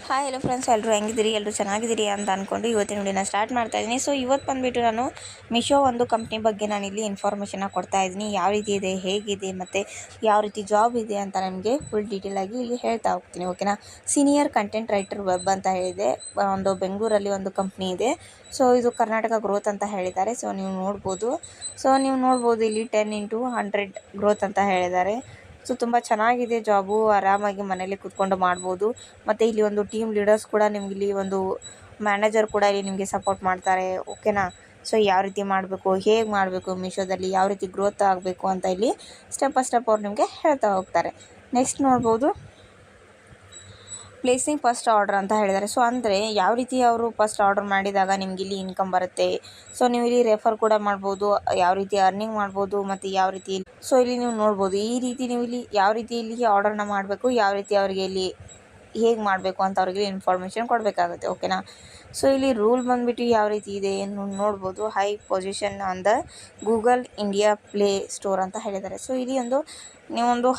Hi hello friends, ಎಲ್ಲರೂ ಹೆಂಗಿದ್ದೀರಿ? ಎಲ್ಲರೂ ಚೆನ್ನಾಗಿದ್ದೀರಿ ಅಂತ ಅಂದ್ಕೊಂಡು ಇವತ್ತಿನ ವಿಡಿಯೋನ ಸ್ಟಾರ್ಟ್ ಮಾಡ್ತಾ ಇದ್ದೀನಿ. ಸೊ ಇವತ್ತು ಬಂದುಬಿಟ್ಟು ನಾನು ಮಿಶೋ ಒಂದು ಕಂಪ್ನಿ ಬಗ್ಗೆ ನಾನಿಲ್ಲಿ ಇನ್ಫಾರ್ಮೇಷನ್ನ ಕೊಡ್ತಾ ಇದ್ದೀನಿ. ಯಾವ ರೀತಿ ಇದೆ, ಹೇಗಿದೆ ಮತ್ತು ಯಾವ ರೀತಿ ಜಾಬ್ ಇದೆ ಅಂತ ನಿಮಗೆ ಫುಲ್ ಡೀಟೇಲಾಗಿ ಇಲ್ಲಿ ಹೇಳ್ತಾ ಹೋಗ್ತೀನಿ. ಓಕೆನಾ? ಸೀನಿಯರ್ ಕಂಟೆಂಟ್ ರೈಟರ್ ವೆಬ್ ಅಂತ ಹೇಳಿದೆ. ಒಂದು ಬೆಂಗಳೂರಲ್ಲಿ ಒಂದು ಕಂಪ್ನಿ ಇದೆ. ಸೊ ಇದು ಕರ್ನಾಟಕ ಗ್ರೋತ್ ಅಂತ ಹೇಳಿದ್ದಾರೆ. ಸೊ ನೀವು ನೋಡ್ಬೋದು ಇಲ್ಲಿ 10x100 ಗ್ರೋತ್ ಅಂತ ಹೇಳಿದ್ದಾರೆ. ಸೊ ತುಂಬ ಚೆನ್ನಾಗಿದೆ ಜಾಬು. ಆರಾಮಾಗಿ ಮನೇಲಿ ಕೂತ್ಕೊಂಡು ಮಾಡ್ಬೋದು. ಮತ್ತು ಇಲ್ಲಿ ಒಂದು ಟೀಮ್ ಲೀಡರ್ಸ್ ಕೂಡ ನಿಮ್ಗೆ ಇಲ್ಲಿ ಒಂದು ಮ್ಯಾನೇಜರ್ ಕೂಡ ಇಲ್ಲಿ ನಿಮಗೆ ಸಪೋರ್ಟ್ ಮಾಡ್ತಾರೆ. ಓಕೆನಾ? ಸೊ ಯಾವ ರೀತಿ ಮಾಡಬೇಕು, ಹೇಗೆ ಮಾಡಬೇಕು, ಮೀಶೋದಲ್ಲಿ ಯಾವ ರೀತಿ ಗ್ರೋತ್ ಆಗಬೇಕು ಅಂತ ಇಲ್ಲಿ ಸ್ಟೆಪ್ ಬೈ ಸ್ಟೆಪ್ ಅವ್ರು ನಿಮಗೆ ಹೇಳ್ತಾ ಹೋಗ್ತಾರೆ. ನೆಕ್ಸ್ಟ್ ನೋಡ್ಬೋದು ಪ್ಲೇಸಿಂಗ್ ಫಸ್ಟ್ ಆರ್ಡರ್ ಅಂತ ಹೇಳಿದ್ದಾರೆ. ಸೊ ಅಂದರೆ ಯಾವ ರೀತಿ ಅವರು ಫಸ್ಟ್ ಆರ್ಡರ್ ಮಾಡಿದಾಗ ನಿಮ್ಗೆ ಇಲ್ಲಿ ಇನ್ಕಮ್ ಬರುತ್ತೆ. ಸೊ ನೀವು ಇಲ್ಲಿ ರೆಫರ್ ಕೂಡ ಮಾಡ್ಬೋದು, ಯಾವ ರೀತಿ ಅರ್ನಿಂಗ್ ಮಾಡ್ಬೋದು ಮತ್ತು ಯಾವ ರೀತಿ. ಸೊ ಇಲ್ಲಿ ನೀವು ನೋಡ್ಬೋದು ಈ ರೀತಿ ನೀವು ಇಲ್ಲಿ ಯಾವ ರೀತಿ ಇಲ್ಲಿ ಆರ್ಡರ್ನ ಮಾಡಬೇಕು, ಯಾವ ರೀತಿ ಅವರಿಗೆ ಇಲ್ಲಿ ಹೇಗೆ ಮಾಡಬೇಕು ಅಂತ ಅವ್ರಿಗೆ ಇನ್ಫಾರ್ಮೇಷನ್ ಕೊಡಬೇಕಾಗುತ್ತೆ. ಓಕೆನಾ? ಸೊ ಇಲ್ಲಿ ರೂಲ್ ಬಂದುಬಿಟ್ಟು ಯಾವ ರೀತಿ ಇದೆ ನೋಡ್ಬೋದು. High position on the Google India play store ಅಂತ ಹೇಳಿದ್ದಾರೆ. ಸೊ ಇಲ್ಲಿ ನೀವೊಂದು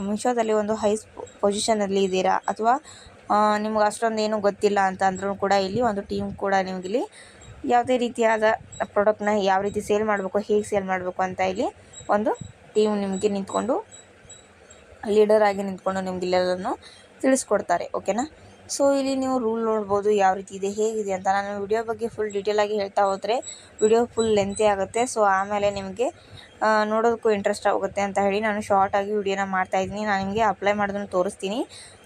ಮೀಶೋದಲ್ಲಿ ಒಂದು ಹೈ ಪೊಸಿಷನಲ್ಲಿ ಇದ್ದೀರಾ ಅಥವಾ ನಿಮ್ಗೆ ಅಷ್ಟೊಂದು ಏನೂ ಗೊತ್ತಿಲ್ಲ ಅಂತ ಅಂದ್ರೂ ಕೂಡ ಇಲ್ಲಿ ಒಂದು ಟೀಮ್ ಕೂಡ ನಿಮಗಿಲ್ಲಿ ಯಾವುದೇ ರೀತಿಯಾದ ಪ್ರಾಡಕ್ಟ್ನ ಯಾವ ರೀತಿ ಸೇಲ್ ಮಾಡಬೇಕು, ಹೇಗೆ ಸೇಲ್ ಮಾಡಬೇಕು ಅಂತ ಇಲ್ಲಿ ಒಂದು ಟೀಮ್ ನಿಮಗೆ ನಿಂತ್ಕೊಂಡು ಲೀಡರ್ ಆಗಿ ನಿಂತ್ಕೊಂಡು ನಿಮಗೆಲ್ಲದನ್ನು ತಿಳಿಸ್ಕೊಡ್ತಾರೆ. ಓಕೆನಾ? ಸೊ ಇಲ್ಲಿ ನೀವು ರೂಲ್ ನೋಡ್ಬೋದು ಯಾವ ರೀತಿ ಇದೆ, ಹೇಗಿದೆ ಅಂತ. ನಾನು ವಿಡಿಯೋ ಬಗ್ಗೆ ಫುಲ್ ಡೀಟೇಲಾಗಿ ಹೇಳ್ತಾ ಹೋದರೆ ವಿಡಿಯೋ ಫುಲ್ ಲೆಂತಿ ಆಗುತ್ತೆ. ಸೊ ಆಮೇಲೆ ನಿಮಗೆ ನೋಡೋದಕ್ಕೂ ಇಂಟ್ರೆಸ್ಟ್ ಆಗುತ್ತೆ ಅಂತ ಹೇಳಿ ನಾನು ಶಾರ್ಟಾಗಿ ವಿಡಿಯೋನ ಮಾಡ್ತಾಯಿದ್ದೀನಿ. ನಾನು ನಿಮಗೆ ಅಪ್ಲೈ ಮಾಡೋದನ್ನು ತೋರಿಸ್ತೀನಿ.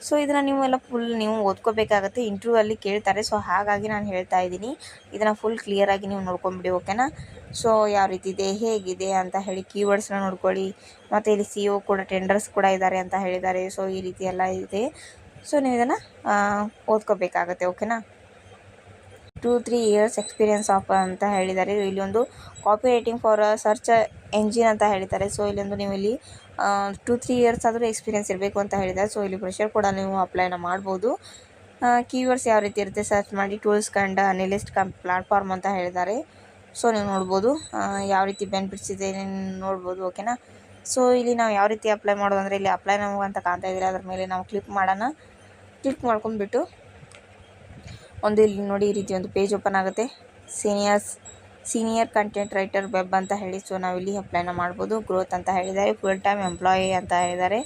ಸೊ ಇದನ್ನು ನೀವೆಲ್ಲ ಫುಲ್ ನೀವು ಓದ್ಕೋಬೇಕಾಗುತ್ತೆ. ಇಂಟರ್ವ್ಯೂ ಅಲ್ಲಿ ಕೇಳ್ತಾರೆ. ಸೊ ಹಾಗಾಗಿ ನಾನು ಹೇಳ್ತಾ ಇದ್ದೀನಿ, ಇದನ್ನು ಫುಲ್ ಕ್ಲಿಯರಾಗಿ ನೀವು ನೋಡ್ಕೊಂಬಿಡಿ. ಓಕೆನಾ? ಸೊ ಯಾವ ರೀತಿ ಇದೆ, ಹೇಗಿದೆ ಅಂತ ಹೇಳಿ ಕೀವರ್ಡ್ಸ್ನ ನೋಡ್ಕೊಳ್ಳಿ. ಮತ್ತು ಇಲ್ಲಿ CEO ಕೂಡ ಟೆಂಡರ್ಸ್ ಕೂಡ ಇದ್ದಾರೆ ಅಂತ ಹೇಳಿದ್ದಾರೆ. ಸೊ ಈ ರೀತಿ ಎಲ್ಲ ಇದೆ. ಸೊ ನೀವು ಇದನ್ನು ಓದ್ಕೋಬೇಕಾಗತ್ತೆ. ಓಕೆನಾ? 2-3 ಇಯರ್ಸ್ ಎಕ್ಸ್ಪೀರಿಯನ್ಸ್ ಆಫ್ ಅಂತ ಹೇಳಿದ್ದಾರೆ. ಇಲ್ಲಿ ಒಂದು copy writing for search engine ಅಂತ ಹೇಳಿದ್ದಾರೆ. ಸೊ ಇಲ್ಲೊಂದು ನೀವು ಇಲ್ಲಿ 2-3 ಇಯರ್ಸ್ ಆದರೂ ಎಕ್ಸ್ಪೀರಿಯನ್ಸ್ ಇರಬೇಕು ಅಂತ ಹೇಳಿದ್ದಾರೆ. ಸೊ ಇಲ್ಲಿ ಪ್ರೆಷರ್ ಕೂಡ ನೀವು ಅಪ್ಲೈನ ಮಾಡ್ಬೋದು. ಕೀವರ್ಡ್ಸ್ ಯಾವ ರೀತಿ ಇರುತ್ತೆ ಸರ್ಚ್ ಮಾಡಿ, ಟೂಲ್ಸ್ ಕಂಡ ಅನಲಿಸ್ಟ್ ಪ್ಲಾಟ್ಫಾರ್ಮ್ ಅಂತ ಹೇಳಿದ್ದಾರೆ. ಸೊ ನೀವು ನೋಡ್ಬೋದು ಯಾವ ರೀತಿ ಬೆನಿಫಿಟ್ಸ್ ಇದೆ ನೋಡ್ಬೋದು. ಓಕೆನಾ? ಸೊ ಇಲ್ಲಿ ನಾವು ಯಾವ ರೀತಿ ಅಪ್ಲೈ ಮಾಡೋದು ಅಂದರೆ ಇಲ್ಲಿ ಅಪ್ಲೈ ನಮಗೆ ಅಂತ ಕಾಣ್ತಾ ಇದ್ದೀರಾ, ಅದ್ರ ಮೇಲೆ ನಾವು ಕ್ಲಿಕ್ ಮಾಡೋಣ. ಕ್ಲಿಕ್ ಮಾಡ್ಕೊಂಡ್ಬಿಟ್ಟು ಒಂದು ಇಲ್ಲಿ ನೋಡಿ ಈ ರೀತಿ ಒಂದು ಪೇಜ್ ಓಪನ್ ಆಗುತ್ತೆ. ಸೀನಿಯರ್ ಕಂಟೆಂಟ್ ರೈಟರ್ ವೆಬ್ ಅಂತ ಹೇಳಿ. ಸೊ ನಾವಿಲ್ಲಿ ಅಪ್ಲೈನ ಮಾಡ್ಬೋದು. ಗ್ರೋತ್ ಅಂತ ಹೇಳಿದ್ದಾರೆ, ಫುಲ್ ಟೈಮ್ ಎಂಪ್ಲಾಯಿ ಅಂತ ಹೇಳಿದ್ದಾರೆ.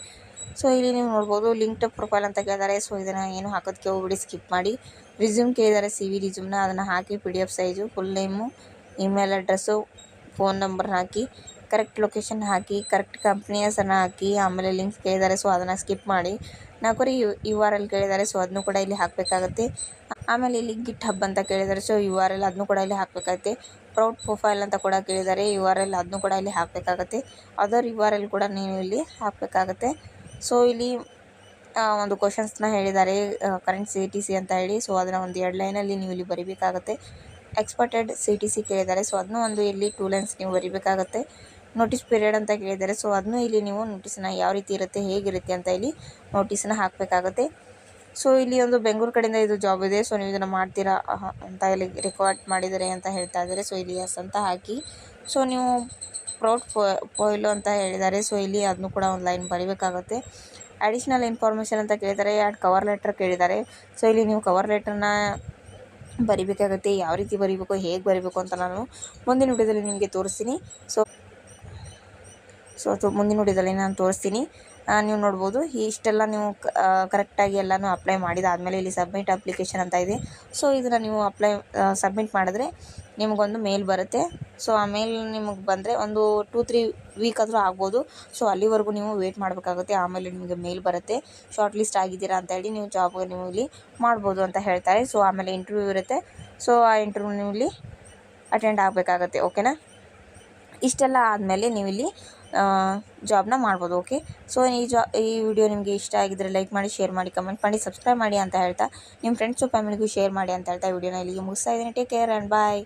ಸೊ ಇಲ್ಲಿ ನೀವು ನೋಡ್ಬೋದು ಲಿಂಕ್ಡ್ ಪ್ರೊಫೈಲ್ ಅಂತ ಕೇಳಿದ್ದಾರೆ. ಸೊ ಇದನ್ನು ಏನು ಹಾಕೋದಕ್ಕೆ ಹೋಗ್ಬಿಡಿ, ಸ್ಕಿಪ್ ಮಾಡಿ. ರಿಸ್ಯೂಮ್ ಕೇಳಿದ್ದಾರೆ, CV ರಿಸ್ಯೂಮ್ನ ಅದನ್ನು ಹಾಕಿ, PDF size, full name, email address, phone number ಹಾಕಿ, ಕರೆಕ್ಟ್ ಲೊಕೇಶನ್ ಹಾಕಿ, ಕರೆಕ್ಟ್ ಕಂಪ್ನಿ ಹೆಸರನ್ನ ಹಾಕಿ. ಆಮೇಲೆ ಲಿಂಕ್ಸ್ ಕೇಳಿದ್ದಾರೆ. ಸೊ ಅದನ್ನು ಸ್ಕಿಪ್ ಮಾಡಿ. ನಾಲ್ಕೂರಿ URL ಕೇಳಿದ್ದಾರೆ. ಸೊ ಅದನ್ನು ಕೂಡ ಇಲ್ಲಿ ಹಾಕಬೇಕಾಗತ್ತೆ. ಆಮೇಲೆ ಇಲ್ಲಿ ಗಿಟ್ ಹಬ್ ಅಂತ ಕೇಳಿದ್ದಾರೆ. ಸೊ URL ಅದನ್ನು ಕೂಡ ಇಲ್ಲಿ ಹಾಕಬೇಕಾಗತ್ತೆ. ಪ್ರೌಡ್ ಪ್ರೊಫೈಲ್ ಅಂತ ಕೂಡ ಕೇಳಿದ್ದಾರೆ. URL ಅದನ್ನು ಕೂಡ ಇಲ್ಲಿ ಹಾಕಬೇಕಾಗತ್ತೆ. ಅದರ್ URL ಕೂಡ ನೀವು ಇಲ್ಲಿ ಹಾಕಬೇಕಾಗತ್ತೆ. ಸೊ ಇಲ್ಲಿ ಒಂದು ಕ್ವಶನ್ಸ್ನ ಹೇಳಿದ್ದಾರೆ, ಕರೆಂಟ್ CTC ಅಂತ ಹೇಳಿ. ಸೊ ಅದನ್ನು ಒಂದು 2 ಲೈನಲ್ಲಿ ನೀವು ಇಲ್ಲಿ ಬರಿಬೇಕಾಗತ್ತೆ. ಎಕ್ಸ್ಪೆಕ್ಟೆಡ್ CTC ಕೇಳಿದ್ದಾರೆ. ಸೊ ಅದನ್ನು ಒಂದು ಇಲ್ಲಿ 2 ಲೈನ್ಸ್ ನೀವು ಬರಿಬೇಕಾಗತ್ತೆ. ನೋಟಿಸ್ ಪೀರಿಯಡ್ ಅಂತ ಕೇಳಿದ್ದಾರೆ. ಸೊ ಅದನ್ನು ಇಲ್ಲಿ ನೀವು ನೋಟಿಸನ್ನ ಯಾವ ರೀತಿ ಇರುತ್ತೆ, ಹೇಗಿರುತ್ತೆ ಅಂತ ಇಲ್ಲಿ ನೋಟಿಸನ್ನ ಹಾಕಬೇಕಾಗುತ್ತೆ. ಸೊ ಇಲ್ಲಿ ಒಂದು ಬೆಂಗಳೂರು ಕಡೆಯಿಂದ ಇದು ಜಾಬ್ ಇದೆ. ಸೊ ನೀವು ಇದನ್ನು ಮಾಡ್ತೀರಾ ಅಂತ ಇಲ್ಲಿ ರೆಕಾರ್ಡ್ ಮಾಡಿದ್ದಾರೆ ಅಂತ ಹೇಳ್ತಾ ಇದ್ದಾರೆ. ಸೊ ಇಲ್ಲಿ ಎಸ್ ಅಂತ ಹಾಕಿ. ಸೊ ನೀವು ಪ್ರೌಡ್ ಪೊಯ್ಲು ಅಂತ ಹೇಳಿದ್ದಾರೆ. ಸೊ ಇಲ್ಲಿ ಅದನ್ನು ಕೂಡ ಒಂದು ಲೈನ್ ಬರಿಬೇಕಾಗುತ್ತೆ. ಅಡಿಷ್ನಲ್ ಇನ್ಫಾರ್ಮೇಷನ್ ಅಂತ ಕೇಳಿದ್ದಾರೆ. 2 ಕವರ್ ಲೆಟರ್ ಕೇಳಿದ್ದಾರೆ. ಸೊ ಇಲ್ಲಿ ನೀವು ಕವರ್ ಲೆಟರ್ನ ಬರಿಬೇಕಾಗುತ್ತೆ. ಯಾವ ರೀತಿ ಬರಿಬೇಕು, ಹೇಗೆ ಬರಿಬೇಕು ಅಂತ ನಾನು ಮುಂದಿನ ವಿಡಿಯೋದಲ್ಲಿ ನಿಮಗೆ ತೋರಿಸ್ತೀನಿ. ಸೊ ಮುಂದಿನ ವಿಡಿಯೋದಲ್ಲಿ ನಾನು ತೋರಿಸ್ತೀನಿ. ನೀವು ನೋಡ್ಬೋದು ಇಷ್ಟೆಲ್ಲ ನೀವು ಕರೆಕ್ಟಾಗಿ ಎಲ್ಲನೂ ಅಪ್ಲೈ ಮಾಡಿದಾದಮೇಲೆ ಇಲ್ಲಿ ಸಬ್ಮಿಟ್ ಅಪ್ಲಿಕೇಶನ್ ಅಂತ ಇದೆ. ಸೊ ಇದನ್ನು ನೀವು ಸಬ್ಮಿಟ್ ಮಾಡಿದ್ರೆ ನಿಮಗೊಂದು ಮೇಲ್ ಬರುತ್ತೆ. ಸೊ ಆ ಮೇಲ್ ನಿಮಗೆ ಬಂದರೆ ಒಂದು 2-3 ವೀಕ್ ಆದರೂ ಆಗ್ಬೋದು. ಸೊ ಅಲ್ಲಿವರೆಗೂ ನೀವು ವೇಟ್ ಮಾಡಬೇಕಾಗುತ್ತೆ. ಆಮೇಲೆ ನಿಮಗೆ ಮೇಲ್ ಬರುತ್ತೆ, ಶಾರ್ಟ್ ಲಿಸ್ಟ್ ಆಗಿದ್ದೀರಾ ಅಂತ ಹೇಳಿ, ನೀವು ಜಾಬ್ಗೆ ನೀವು ಇಲ್ಲಿ ಮಾಡ್ಬೋದು ಅಂತ ಹೇಳ್ತಾರೆ. ಸೊ ಆಮೇಲೆ ಇಂಟರ್ವ್ಯೂ ಇರುತ್ತೆ. ಸೊ ಆ ಇಂಟರ್ವ್ಯೂ ನೀವು ಇಲ್ಲಿ ಅಟೆಂಡ್ ಆಗಬೇಕಾಗತ್ತೆ. ಓಕೆನಾ? ಇಷ್ಟೆಲ್ಲ ಆದಮೇಲೆ ನೀವು ಇಲ್ಲಿ ಜಾಬ್ನ ಮಾಡ್ಬೋದು. ಓಕೆ? ಸೊ ಈ ವಿಡಿಯೋ ನಿಮಗೆ ಇಷ್ಟ ಆಗಿದ್ದರೆ ಲೈಕ್ ಮಾಡಿ, ಶೇರ್ ಮಾಡಿ, ಕಮೆಂಟ್ ಮಾಡಿ, ಸಬ್ಸ್ಕ್ರೈಬ್ ಮಾಡಿ ಅಂತ ಹೇಳ್ತಾ ನಿಮ್ಮ ಫ್ರೆಂಡ್ಸು ಫ್ಯಾಮಿಲಿಗೂ ಶೇರ್ ಮಾಡಿ ಅಂತ ಹೇಳ್ತಾ ವಿಡಿಯೋನ ಇಲ್ಲಿಗೆ ಮುಗಿಸ್ತಾ ಇದ್ದೀನಿ. Take care and bye.